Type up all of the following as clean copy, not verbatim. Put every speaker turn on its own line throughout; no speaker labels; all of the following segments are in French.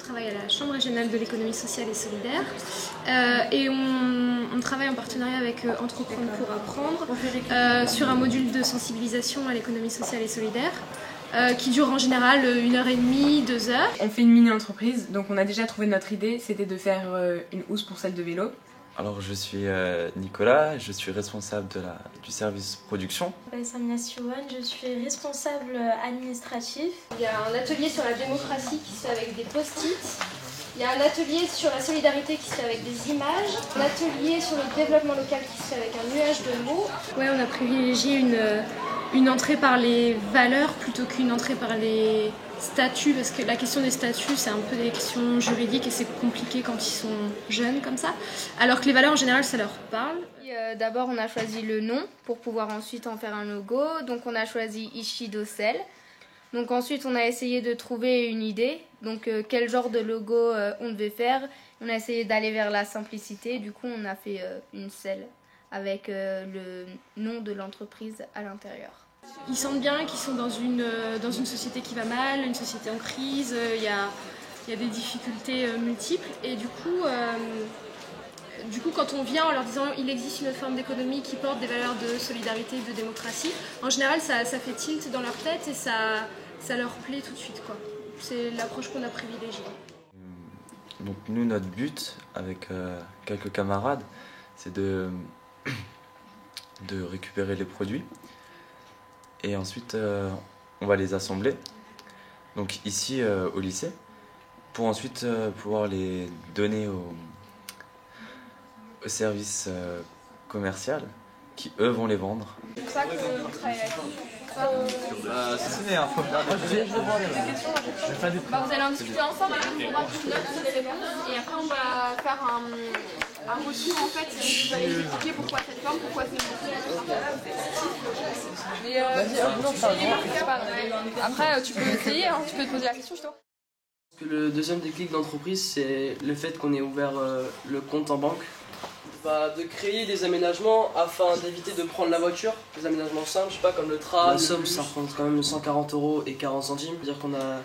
travaille à la Chambre régionale de l'économie sociale et solidaire et on travaille en partenariat avec Entreprendre pour apprendre sur un module de sensibilisation à l'économie sociale et solidaire qui dure en général 1h30, 2 heures.
On fait une mini-entreprise, donc on a déjà trouvé notre idée, c'était de faire une housse pour selle de vélo.
Alors je suis Nicolas, je suis responsable du service production.
Je m'appelle Samia Siouane, je suis responsable administratif.
Il y a un atelier sur la démocratie qui se fait avec des post-it. Il y a un atelier sur la solidarité qui se fait avec des images. Un atelier sur le développement local qui se fait avec un nuage de mots. Ouais, on a privilégié une entrée par les valeurs plutôt qu'une entrée par les statuts, parce que la question des statuts, c'est un peu des questions juridiques et c'est compliqué quand ils sont jeunes comme ça, alors que les valeurs en général, ça leur parle.
D'abord, on a choisi le nom pour pouvoir ensuite en faire un logo. Donc, on a choisi Ishido Cell. Donc, ensuite, on a essayé de trouver une idée. Donc, quel genre de logo on devait faire. On a essayé d'aller vers la simplicité. Du coup, on a fait une selle avec le nom de l'entreprise à l'intérieur.
Ils sentent bien qu'ils sont dans une société qui va mal, une société en crise, il y a des difficultés multiples et du coup, quand on vient en leur disant il existe une forme d'économie qui porte des valeurs de solidarité et de démocratie, en général ça fait tilt dans leur tête et ça leur plaît tout de suite, quoi. C'est l'approche qu'on a privilégiée.
Donc nous, notre but avec quelques camarades, c'est de récupérer les produits. Et ensuite, on va les assembler, donc ici au lycée, pour ensuite pouvoir les donner au service commercial, qui eux vont les vendre.
C'est pour ça qu'on travaille
vous allez en discuter ensemble, on va prendre une note sur les réponses et après on va faire un retour en fait, vous allez expliquer pourquoi cette forme, pourquoi c'est après tu peux essayer, hein, tu peux te poser la question chez toi.
Le deuxième déclic d'entreprise, c'est le fait qu'on ait ouvert le compte en banque. De créer des aménagements afin d'éviter de prendre la voiture, des aménagements simples, je sais pas, comme le tram. La somme, ça représente quand même 140 € et 40 centimes. C'est-à-dire qu'on a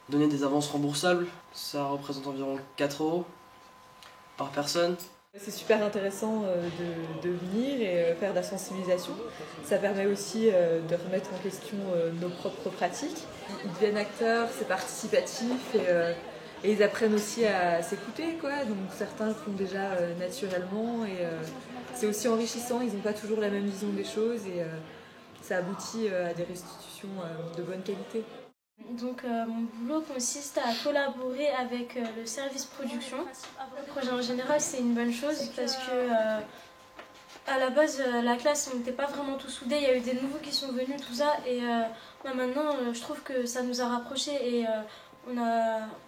donné des avances remboursables, ça représente environ 4 € par personne.
C'est super intéressant de venir et faire de la sensibilisation. Ça permet aussi de remettre en question nos propres pratiques. Ils deviennent acteurs, c'est participatif et ils apprennent aussi à s'écouter, quoi. Donc certains le font déjà naturellement et c'est aussi enrichissant. Ils n'ont pas toujours la même vision des choses et ça aboutit à des restitutions de bonne qualité.
Donc mon boulot consiste à collaborer avec le service production. Le projet en général, c'est une bonne chose parce que à la base, la classe, on n'était pas vraiment tous soudés. Il y a eu des nouveaux qui sont venus, tout ça, et maintenant, je trouve que ça nous a rapprochés et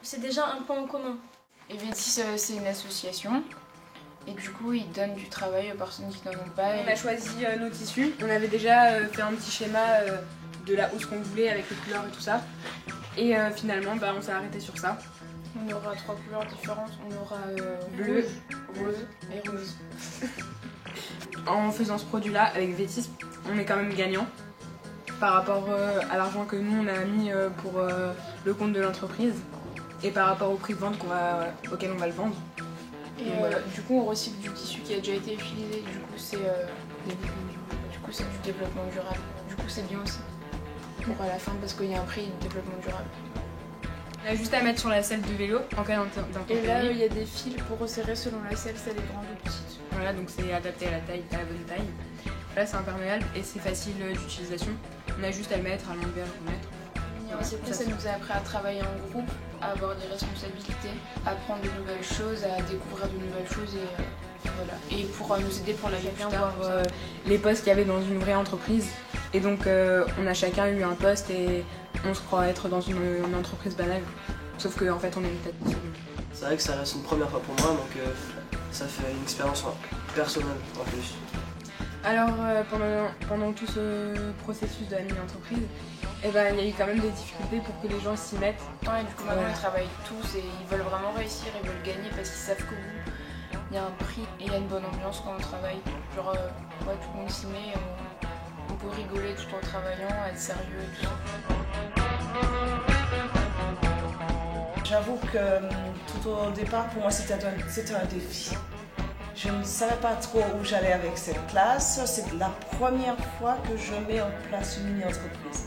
c'est déjà un point en commun.
Et Vétis, c'est une association et du coup ils donnent du travail aux personnes qui n'en ont pas.
On a choisi nos tissus, on avait déjà fait un petit schéma de la housse qu'on voulait avec les couleurs et tout ça. Et finalement on s'est arrêté sur ça.
On aura 3 couleurs différentes, on aura
bleu,
rose et rose.
En faisant ce produit là avec Vétis, on est quand même gagnant par rapport à l'argent que nous on a mis pour le compte de l'entreprise et par rapport au prix de vente auquel on va le vendre.
Et du coup on recycle du tissu qui a déjà été utilisé, du coup c'est du développement durable. Du coup c'est bien aussi pour à la fin parce qu'il y a un prix de développement durable.
On a juste à mettre sur la selle de vélo en cas d'intempérie.
Et là il y a des fils pour resserrer selon la selle, celle est grande ou petite.
Voilà, donc c'est adapté à la bonne taille. Là c'est imperméable et c'est facile d'utilisation. On a juste à le mettre, à l'enlever, à le remettre.
Ça nous a appris à travailler en groupe, à avoir des responsabilités, à apprendre de nouvelles choses, à découvrir de nouvelles choses et voilà. Et pour nous aider pour la vie plus tard.
Voir les postes qu'il y avait dans une vraie entreprise. Et donc on a chacun eu un poste et on se croit être dans une entreprise banale. Sauf qu'en fait on est une tête.
C'est vrai que ça reste une première fois pour moi, donc ça fait une expérience personnelle en plus.
Alors pendant tout ce processus de la mini-entreprise, il y a eu quand même des difficultés pour que les gens s'y mettent.
Ouais, du coup maintenant ils travaillent tous et ils veulent vraiment réussir, ils veulent gagner parce qu'ils savent qu'au bout il y a un prix et il y a une bonne ambiance quand on travaille. Genre tout le monde s'y met, on peut rigoler tout en travaillant, être sérieux et tout ça.
J'avoue que tout au départ, pour moi, c'était un défi. Je ne savais pas trop où j'allais avec cette classe. C'est la première fois que je mets en place une mini-entreprise.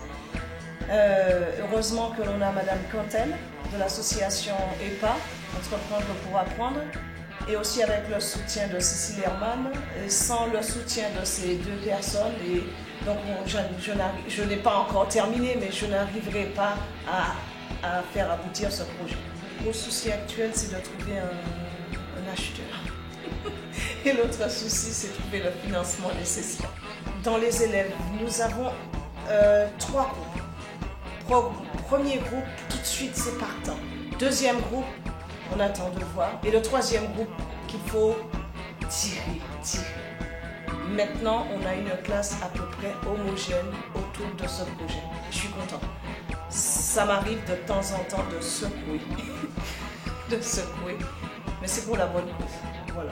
Heureusement que l'on a Madame Cantel de l'association EPA, Entreprendre pour apprendre, et aussi avec le soutien de Cécile Herman. Et sans le soutien de ces deux personnes, et donc je n'ai pas encore terminé, mais je n'arriverai pas à faire aboutir ce projet. Le gros souci actuel, c'est de trouver un acheteur. Et l'autre souci, c'est de trouver le financement nécessaire. Dans les élèves, nous avons 3 groupes. Premier groupe, tout de suite, c'est partant. Deuxième groupe, on attend de voir. Et le troisième groupe, qu'il faut tirer. Maintenant, on a une classe à peu près homogène autour de ce projet. Je suis contente. Ça m'arrive de temps en temps de secouer. Mais c'est pour la bonne cause. Voilà.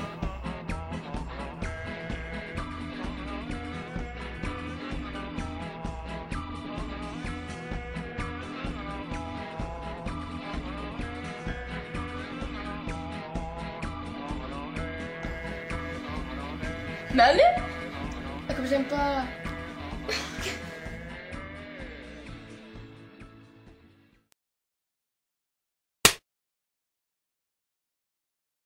Mais allez! Comme j'aime pas